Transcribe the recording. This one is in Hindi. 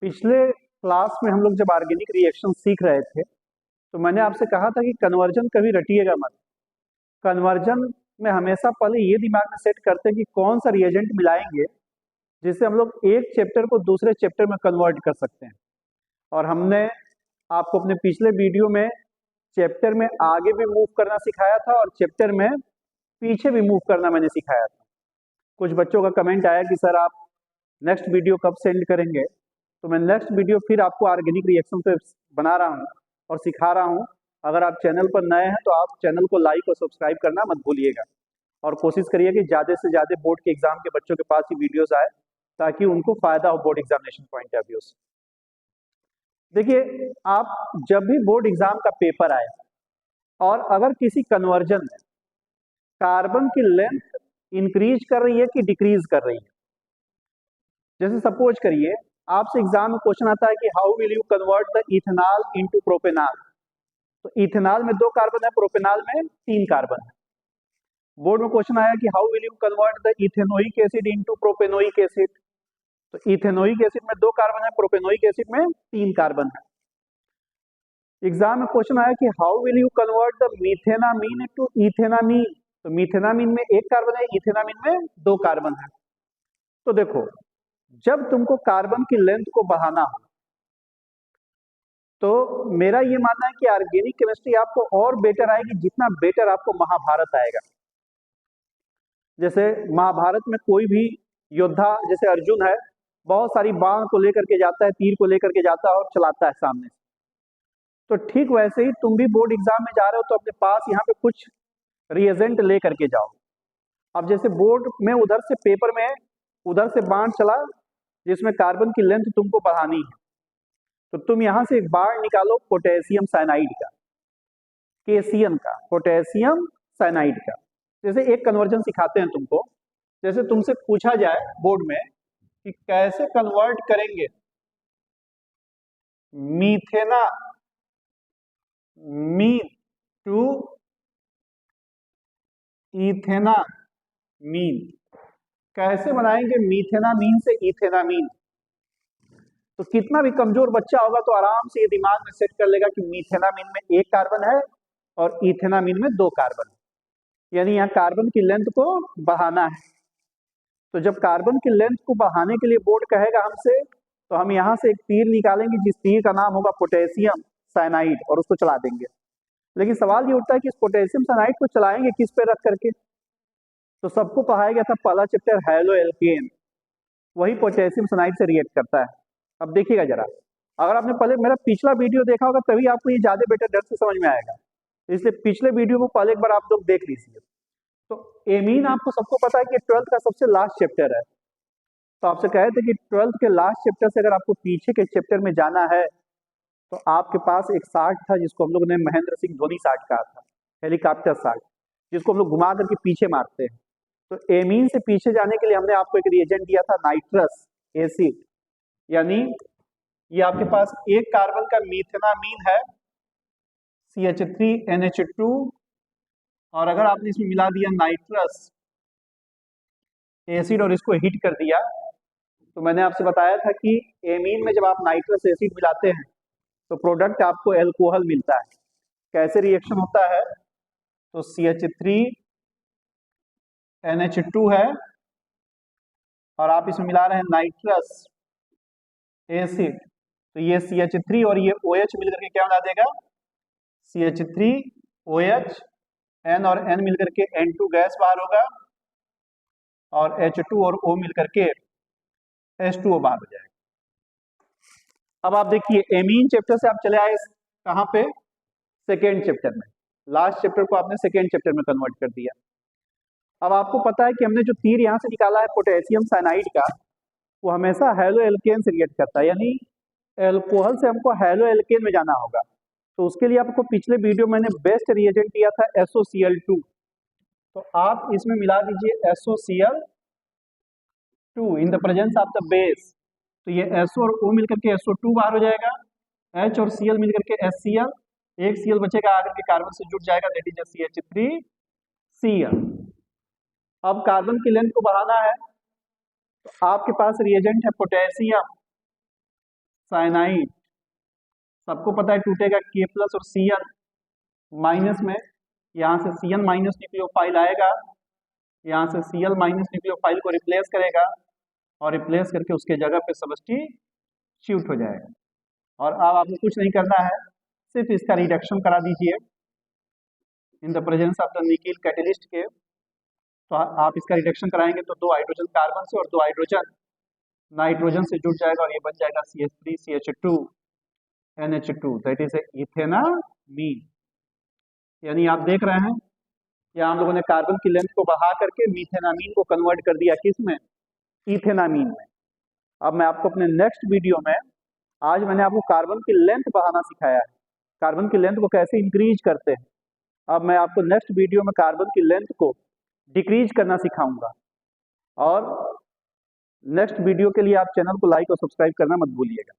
पिछले क्लास में हम लोग जब ऑर्गेनिक रिएक्शन सीख रहे थे तो मैंने आपसे कहा था कि कन्वर्जन कभी रटिएगा मत। कन्वर्जन में हमेशा पहले ये दिमाग में सेट करते हैं कि कौन सा रिएजेंट मिलाएंगे जिससे हम लोग एक चैप्टर को दूसरे चैप्टर में कन्वर्ट कर सकते हैं। और हमने आपको अपने पिछले वीडियो में चैप्टर में आगे भी मूव करना सिखाया था और चैप्टर में पीछे भी मूव करना मैंने सिखाया था। कुछ बच्चों का कमेंट आया कि सर आप नेक्स्ट वीडियो कब सेंड करेंगे, तो मैं नेक्स्ट वीडियो फिर आपको ऑर्गेनिक रिएक्शन पे बना रहा हूँ और सिखा रहा हूँ। अगर आप चैनल पर नए हैं तो आप चैनल को लाइक और सब्सक्राइब करना मत भूलिएगा और कोशिश करिए कि ज़्यादा से ज़्यादा बोर्ड के एग्जाम के बच्चों के पास ही वीडियोस आए ताकि उनको फायदा हो board examination point of view से। देखिए, आप जब भी बोर्ड एग्जाम का पेपर आए और अगर किसी कन्वर्जन में कार्बन की लेंथ इंक्रीज कर रही है कि डिक्रीज कर रही है, जैसे सपोज करिए आपसे एग्जाम में क्वेश्चन आता है कि how will you convert the ethanol into propanol. तो इथेनॉल में 2 कार्बन है, प्रोपेनॉल में 3 कार्बन है। बोर्ड में क्वेश्चन आया कि how will you convert the ethanoic acid into propanoic acid. तो इथेनोइक एसिड में 2 कार्बन है, प्रोपेनोइक एसिड में 3 कार्बन है। एग्जाम में क्वेश्चन आया कि how will you convert the methanamine to ethanamine. तो मीथेनामीन में 1 कार्बन है, इथेनामीन में 2 कार्बन है। तो देखो, जब तुमको कार्बन की लेंथ को बढ़ाना हो तो मेरा ये मानना है कि ऑर्गेनिक केमिस्ट्री आपको और बेटर आएगी जितना बेटर आपको महाभारत आएगा। जैसे महाभारत में कोई भी योद्धा, जैसे अर्जुन है, बहुत सारी बाण को लेकर के जाता है, तीर को लेकर के जाता है और चलाता है सामने से। तो ठीक वैसे ही तुम भी बोर्ड एग्जाम में जा रहे हो तो अपने पास यहाँ पे कुछ रिएजेंट ले करके जाओ। अब जैसे बोर्ड में उधर से पेपर में उधर से बाण चला जिसमें कार्बन की लेंथ तुमको बढ़ानी है, तो तुम यहाँ से एक बाण निकालो पोटेशियम साइनाइड का, केसीएन का, पोटेशियम साइनाइड का। जैसे एक कन्वर्जन सिखाते हैं तुमको, जैसे तुमसे पूछा जाए बोर्ड में कि कैसे कन्वर्ट करेंगे मीथेना मीन टू इथेनामीन, कैसे बनाएंगे मीथेनामीन से इथेनामीन। तो कितना भी कमजोर बच्चा होगा तो आराम से ये दिमाग में सेट कर लेगा कि मीथेनामीन में 1 कार्बन है और इथेनामीन में 2 कार्बन है, यानी यहाँ कार्बन की लेंथ को बढ़ाना है। तो जब कार्बन की लेंथ को बढ़ाने के लिए बोर्ड कहेगा हमसे, तो हम यहाँ से एक तीर निकालेंगे जिस तीर का नाम होगा पोटेशियम साइनाइड और उसको चला देंगे। लेकिन सवाल ये उठता है कि इस पोटेशियम साइनाइड को चलाएंगे किस पे रख करके। तो सबको पढ़ाया गया था पहला चैप्टर हैलो एल्केन, वही पोटेशियम साइनाइड से रिएक्ट करता है। अब देखिएगा जरा, अगर आपने पहले मेरा पिछला वीडियो देखा होगा तभी आपको ये ज्यादा बेटर ढंग से समझ में आएगा, इसलिए पिछले वीडियो को पहले एक बार आप लोग देख लीजिए। तो एमीन आपको सबको पता है कि 12th का सबसे लास्ट चैप्टर है। तो आपसे कहे थे कि 12th के लास्ट चैप्टर से अगर आपको पीछे के चैप्टर में जाना है तो आपके पास एक शार्ट था जिसको हम लोग ने महेंद्र सिंह धोनी शार्ट कहा था, हेलीकॉप्टर शार्ट, जिसको हम लोग घुमा करके पीछे मारते हैं। तो एमीन से पीछे जाने के लिए हमने आपको एक रिएजेंट दिया था नाइट्रस एसिड, यानी ये आपके पास 1 कार्बन का मीथेनामीन है CH3NH2, और अगर आपने इसमें मिला दिया नाइट्रस एसिड और इसको हीट कर दिया, तो मैंने आपसे बताया था कि एमीन में जब आप नाइट्रस एसिड मिलाते हैं तो प्रोडक्ट आपको एल्कोहल मिलता है। कैसे रिएक्शन होता है, तो CH3NH2 है और आप इसमें मिला रहे हैं नाइट्रस एसिड, तो ये CH3 और ये OH मिलकर के क्या बना देगा, CH3OH, N और N मिलकर के N2 गैस बाहर होगा और H2 और O मिलकर के H2O बाहर हो जाएगा। अब आप देखिए एमीन चैप्टर से आप चले आए कहाँ पे, सेकेंड चैप्टर में। लास्ट चैप्टर को आपने सेकेंड चैप्टर में कन्वर्ट कर दिया। अब आपको पता है कि हमने जो तीर यहाँ से निकाला है पोटेशियम साइनाइड का, वो हमेशा हैलो एल्केन से रिएक्ट करता है, यानी एल्कोहल से हमको हैलो एल्केन में जाना होगा। तो उसके लिए आपको पिछले वीडियो मैंने बेस्ट रिएजेंट दिया था SOCl2, तो आप इसमें मिला दीजिए SOCl2 in the presence of the base. तो ये SO और O मिलकर के SO2 बाहर हो जाएगा, H और Cl मिलकर के HCl, एक Cl बचेगा आगे के कार्बन से जुड़ जाएगा, दैट इज CH3Cl। अब कार्बन की लेंथ को बढ़ाना है तो आपके पास रिएजेंट है पोटेशियम साइनाइड सबको पता है टूटेगा K प्लस और Cn माइनस में, यहाँ से Cn माइनस न्यूक्लियोफाइल आएगा, यहाँ से Cl माइनस न्यूक्लियोफाइल को रिप्लेस करेगा और रिप्लेस करके उसके जगह पे सब्स्टिट्यूट हो जाएगा। और अब आपको कुछ नहीं करना है, सिर्फ इसका रिडक्शन करा दीजिए in the presence of the nickel catalyst के। तो आप इसका रिडक्शन कराएंगे तो 2 हाइड्रोजन कार्बन से और 2 हाइड्रोजन नाइट्रोजन से जुड़ जाएगा और ये बन जाएगा CH3CH2 NH2, दैट इज इथेनामीन। यानी आप देख रहे हैं कि हम लोगों ने कार्बन की लेंथ को बढ़ा करके मीथेनामीन को कन्वर्ट कर दिया किसमें, इथेनामीन में। अब मैं आपको अपने नेक्स्ट वीडियो में, आज मैंने आपको कार्बन की लेंथ बढ़ाना सिखाया है, कार्बन की लेंथ को कैसे इंक्रीज करते हैं। अब मैं आपको नेक्स्ट वीडियो में कार्बन की लेंथ को डिक्रीज करना सिखाऊंगा। और नेक्स्ट वीडियो के लिए आप चैनल को लाइक और सब्सक्राइब करना मत भूलिएगा।